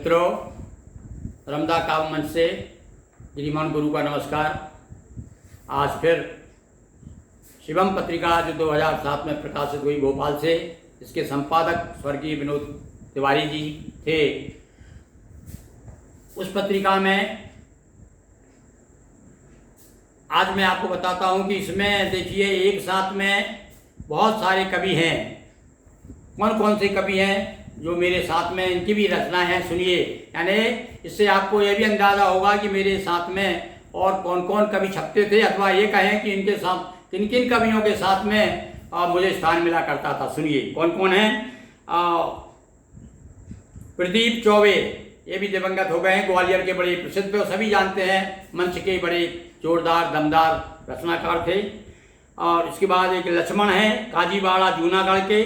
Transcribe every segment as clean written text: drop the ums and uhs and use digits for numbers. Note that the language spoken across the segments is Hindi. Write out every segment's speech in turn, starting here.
मित्रों, रमदा काव्य मंच से श्रीमान गुरु का नमस्कार। आज फिर शिवम पत्रिका जो 2007 में प्रकाशित हुई भोपाल से, इसके संपादक स्वर्गीय विनोद तिवारी जी थे। उस पत्रिका में आज मैं आपको बताता हूं कि इसमें देखिए एक साथ में बहुत सारे कवि हैं। कौन कौन से कवि हैं जो मेरे साथ में, इनकी भी रचना है, सुनिए। यानी इससे आपको यह भी अंदाज़ा होगा कि मेरे साथ में और कौन कौन कवि छपते थे, अथवा ये कहें कि इनके साथ किन किन कवियों के साथ में मुझे स्थान मिला करता था। सुनिए कौन कौन हैं। प्रदीप चौबे, ये भी दिवंगत हो गए हैं, ग्वालियर के बड़े प्रसिद्ध, तो सभी जानते हैं, मंच के बड़े जोरदार दमदार रचनाकार थे। और इसके बाद एक लक्ष्मण हैं, काजीवाड़ा जूनागढ़ के।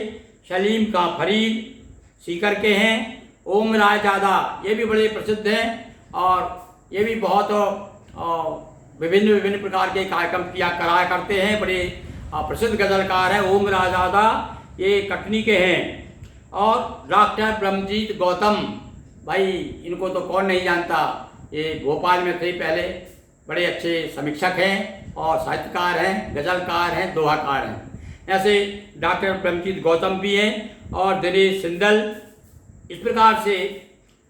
सलीम का फरीद सीकर के हैं। ओम रायजादा, ये भी बड़े प्रसिद्ध हैं और ये भी बहुत विभिन्न प्रकार के कार्यक्रम कराया करते हैं, बड़े प्रसिद्ध गजलकार हैं। ओम रायजादा ये कटनी के हैं। और डॉक्टर ब्रह्मजीत गौतम, भाई इनको तो कौन नहीं जानता, ये भोपाल में थे पहले, बड़े अच्छे समीक्षक हैं और साहित्यकार हैं, गजलकार हैं, दोहाकार हैं। ऐसे डॉक्टर ब्रह्मजीत गौतम भी हैं और दिनेश सिंदल। इस प्रकार से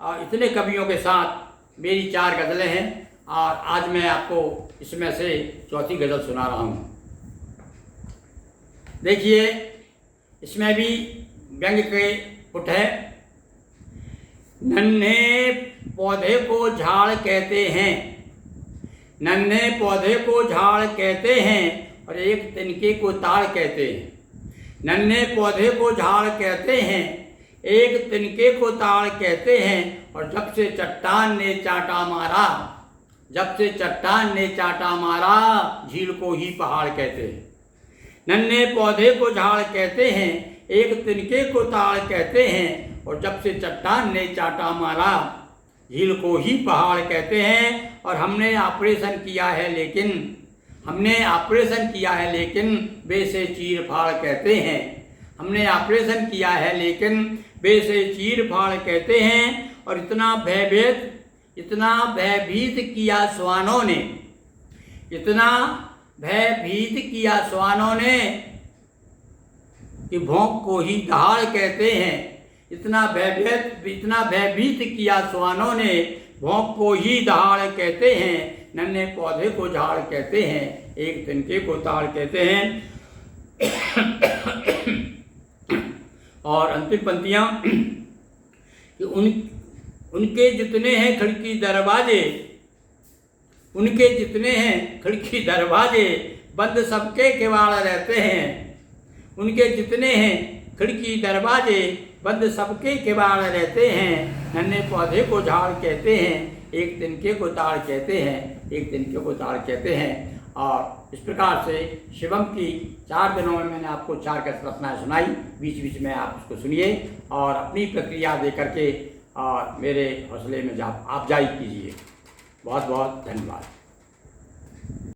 इतने कवियों के साथ मेरी 4 गज़लें हैं और आज मैं आपको इसमें से चौथी गज़ल सुना रहा हूँ। देखिए इसमें भी व्यंग्य के पुट है। नन्हे पौधे को झाड़ कहते हैं, नन्हे पौधे को झाड़ कहते हैं और एक तिनके को ताड़ कहते हैं। नन्हे पौधे को झाड़ कहते हैं, एक तिनके को ताड़ कहते हैं। और जब से चट्टान ने चाटा मारा, जब से चट्टान ने चाटा मारा, झील को ही पहाड़ कहते हैं। नन्हे पौधे को झाड़ कहते हैं, एक तिनके को ताड़ कहते हैं। और जब से चट्टान ने चाटा मारा, झील को ही पहाड़ कहते हैं। और हमने ऑपरेशन किया है लेकिन, हमने ऑपरेशन किया है लेकिन वे से चीर फाड़ कहते हैं। हमने ऑपरेशन किया है लेकिन वे से चीर फाड़ कहते हैं। और इतना भयभीत किया श्वानों ने, इतना भयभीत किया श्वानों ने कि भौंक को ही दहाड़ कहते हैं। इतना भयभीत किया श्वानों ने, भौंक को ही दहाड़ कहते हैं। नन्हे पौधे को झाड़ कहते हैं, एक तिनके को ताड़ कहते हैं। और अंतिम पंक्तियां कि उनके जितने हैं खिड़की दरवाजे, उनके जितने हैं खिड़की दरवाजे, बंद सबके किवाड़ रहते हैं। उनके जितने हैं खिड़की दरवाजे, बंद सबके किवाड़ रहते हैं। नन्हे पौधे को झाड़ कहते हैं, एक तिनके को ताड़ कहते हैं, एक तिनके को ताड़ कहते हैं। और इस प्रकार से शिवम की 4 दिनों में मैंने आपको 4 रचनाएं सुनाई। बीच बीच में आप उसको सुनिए और अपनी प्रक्रिया दे करके और मेरे हौसले में आप जारी कीजिए। बहुत बहुत धन्यवाद।